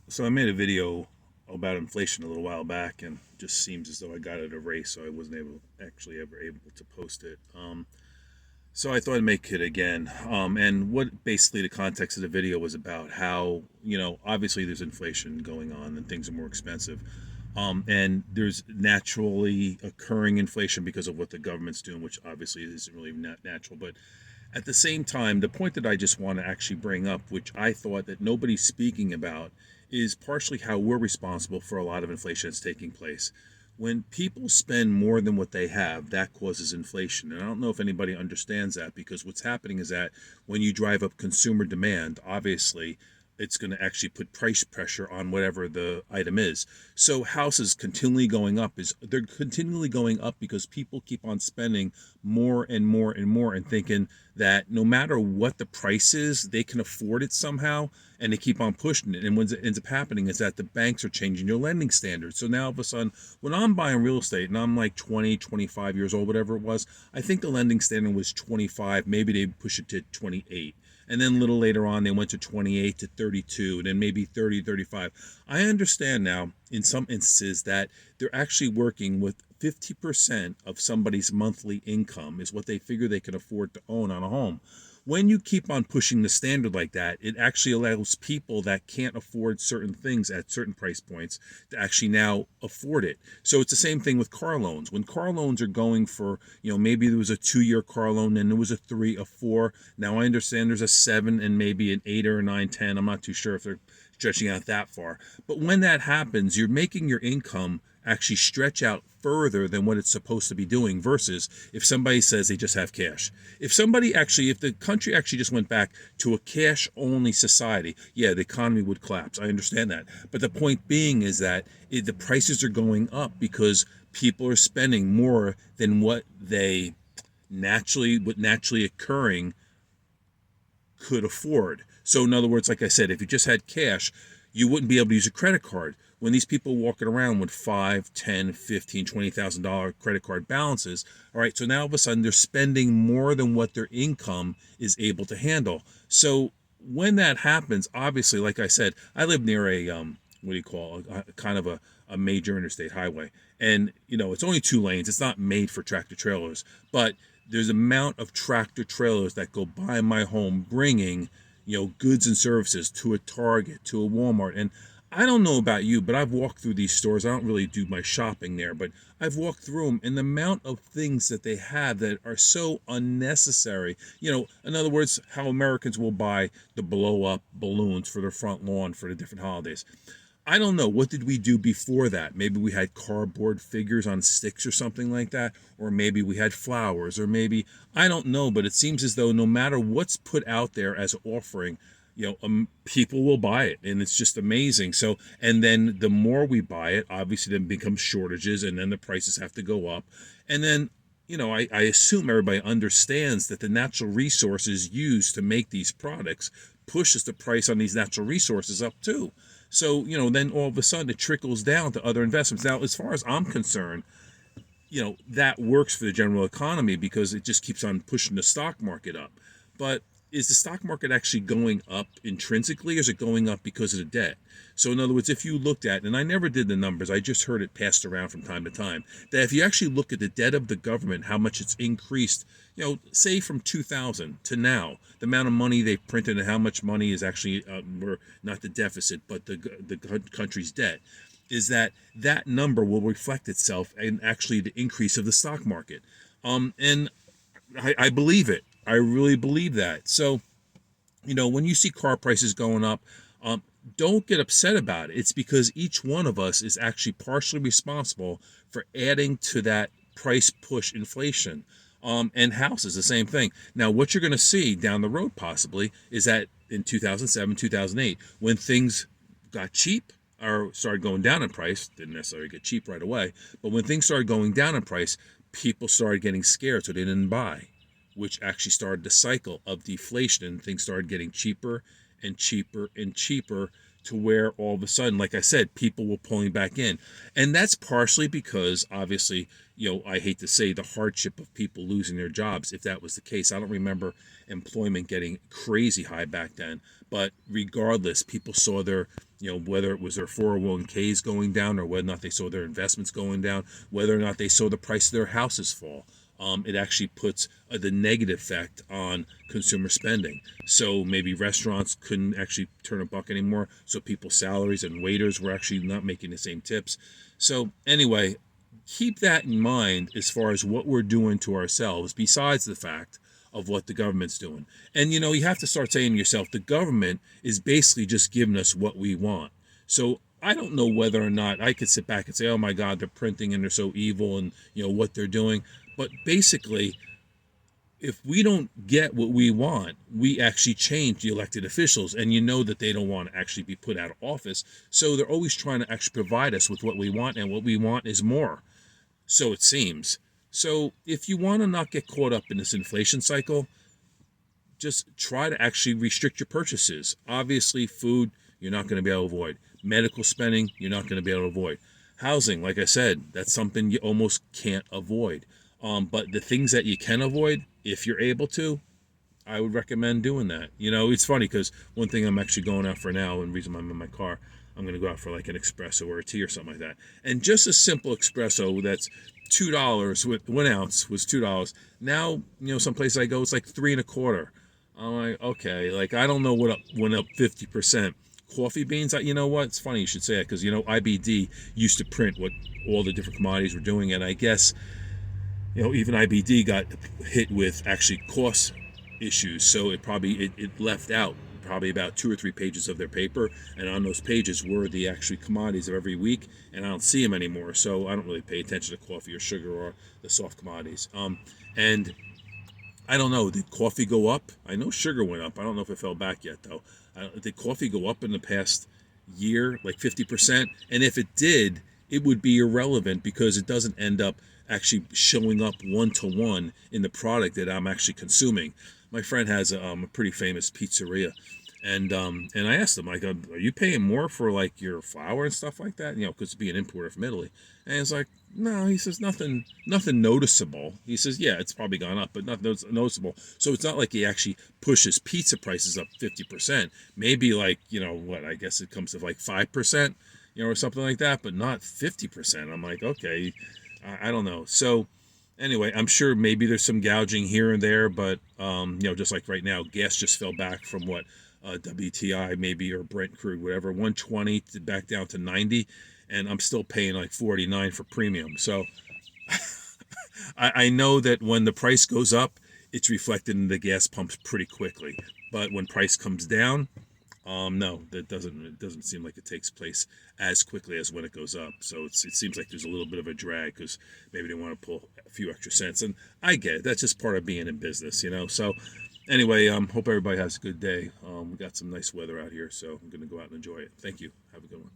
So I made a video about inflation a little while back, and it just seems as though I got it erased, so I wasn't ever able to post it. So I thought I'd make it again. And what basically the context of the video was about how obviously there's inflation going on and things are more expensive. And there's naturally occurring inflation because of what the government's doing, which obviously isn't really natural. But at the same time, the point that I just want to actually bring up, which I thought that nobody's speaking about, is partially how we're responsible for a lot of inflation that's taking place. When people spend more than what they have, that causes inflation. And I don't know if anybody understands that, because what's happening is that when you drive up consumer demand, obviously it's going to actually put price pressure on whatever the item is. So houses continually going up, is they're continually going up because people keep on spending more and more and more and thinking that no matter what the price is, they can afford it somehow, and they keep on pushing it. And what ends up happening is that the banks are changing their lending standards. So now all of a sudden, when I'm buying real estate and I'm like 20, 25 years old, whatever it was, I think the lending standard was 25, maybe they push it to 28. And then a little later on, they went to 28 to 32, and then maybe 30, 35. I understand now in some instances that they're actually working with 50% of somebody's monthly income is what they figure they can afford to own on a home. When you keep on pushing the standard like that, it actually allows people that can't afford certain things at certain price points to actually now afford it. So it's the same thing with car loans. When car loans are going for, maybe there was a 2-year car loan, and there was a 3, a 4. Now I understand there's a 7 and maybe an 8 or a 9, 10. I'm not too sure if they're stretching out that far. But when that happens, you're making your income actually stretch out further than what it's supposed to be doing, versus if somebody says they just have cash. If the country actually just went back to a cash only society, yeah, the economy would collapse. I understand that. But the point being is that the prices are going up because people are spending more than what naturally occurring could afford. So in other words, like I said, if you just had cash, you wouldn't be able to use a credit card. When these people walking around with 5, 10, 15, $20,000 credit card balances, all right, so now all of a sudden they're spending more than what their income is able to handle. So when that happens, obviously, like I said, I live near a what do you call a kind of a major interstate highway, and it's only 2 lanes. It's not made for tractor trailers, but there's amount of tractor trailers that go by my home bringing goods and services to a Target, to a Walmart. And I don't know about you, but I've walked through these stores. I don't really do my shopping there, but I've walked through them, and the amount of things that they have that are so unnecessary. In other words, how Americans will buy the blow up balloons for their front lawn for the different holidays. I don't know. What did we do before that? Maybe we had cardboard figures on sticks or something like that. Or maybe we had flowers. Or maybe, I don't know. But it seems as though no matter what's put out there as an offering, people will buy it. And it's just amazing. So, and then the more we buy it, obviously then becomes shortages, and then the prices have to go up. And then I assume everybody understands that the natural resources used to make these products pushes the price on these natural resources up too. So, then all of a sudden it trickles down to other investments. Now, as far as I'm concerned, that works for the general economy because it just keeps on pushing the stock market up. But is the stock market actually going up intrinsically, or is it going up because of the debt? So in other words, if you looked at, and I never did the numbers, I just heard it passed around from time to time, that if you actually look at the debt of the government, how much it's increased, say from 2000 to now, the amount of money they printed and how much money is actually, not the deficit, but the country's debt, is that number will reflect itself in actually the increase of the stock market. And I believe it. I really believe that. So, when you see car prices going up, don't get upset about it. It's because each one of us is actually partially responsible for adding to that price push inflation. And houses, the same thing. Now, what you're going to see down the road possibly is that in 2007, 2008, when things got cheap or started going down in price, didn't necessarily get cheap right away, but when things started going down in price, people started getting scared, so they didn't buy, which actually started the cycle of deflation, and things started getting cheaper and cheaper and cheaper to where all of a sudden, like I said, people were pulling back in. And that's partially because, obviously, I hate to say the hardship of people losing their jobs. If that was the case, I don't remember employment getting crazy high back then. But regardless, people saw their, whether it was their 401ks going down or whether or not they saw their investments going down, whether or not they saw the price of their houses fall. It actually puts the negative effect on consumer spending. So maybe restaurants couldn't actually turn a buck anymore. So people's salaries and waiters were actually not making the same tips. So anyway, keep that in mind as far as what we're doing to ourselves, besides the fact of what the government's doing. And you have to start saying to yourself, the government is basically just giving us what we want. So I don't know whether or not I could sit back and say, oh my God, they're printing and they're so evil and what they're doing. But basically, if we don't get what we want, we actually change the elected officials, and that they don't want to actually be put out of office. So they're always trying to actually provide us with what we want, and what we want is more. So it seems. So if you want to not get caught up in this inflation cycle, just try to actually restrict your purchases. Obviously, food, you're not going to be able to avoid. Medical spending, you're not going to be able to avoid. Housing, like I said, that's something you almost can't avoid. But the things that you can avoid, if you're able to, I would recommend doing that. It's funny because one thing I'm actually going out for now, and the reason I'm in my car, I'm going to go out for like an espresso or a tea or something like that. And just a simple espresso that's $2 with 1 ounce was $2. Now, some place I go, it's like 3.25. I'm like, okay, like I don't know what went up 50%. Coffee beans, you know what? It's funny you should say that because IBD used to print what all the different commodities were doing, and I guess even IBD got hit with actually cost issues, so it left out probably about 2 or 3 pages of their paper, and on those pages were the actual commodities of every week, and I don't see them anymore, so I don't really pay attention to coffee or sugar or the soft commodities. And I don't know, did coffee go up? I know sugar went up. I don't know if it fell back yet though. Did coffee go up in the past year, like 50%? And if it did, it would be irrelevant because it doesn't end up actually showing up one-to-one in the product that I'm actually consuming. My friend has a pretty famous pizzeria, and I asked him, like, are you paying more for like your flour and stuff like that? Because being an importer from Italy. And he's like, no. He says nothing noticeable. He says, yeah, it's probably gone up, but nothing noticeable. So it's not like he actually pushes pizza prices up 50%. Maybe like what I guess it comes to like 5%, or something like that, but not 50%. I'm like, okay, I don't know. So anyway, I'm sure maybe there's some gouging here and there, but just like right now, gas just fell back from what WTI maybe, or Brent crude, whatever, 120 to back down to 90, and I'm still paying like 49 for premium. So I know that when the price goes up, it's reflected in the gas pumps pretty quickly, but when price comes down, no, that doesn't. It doesn't seem like it takes place as quickly as when it goes up. So it seems like there's a little bit of a drag because maybe they want to pull a few extra cents, and I get it. That's just part of being in business, So anyway, hope everybody has a good day. We got some nice weather out here, so I'm gonna go out and enjoy it. Thank you. Have a good one.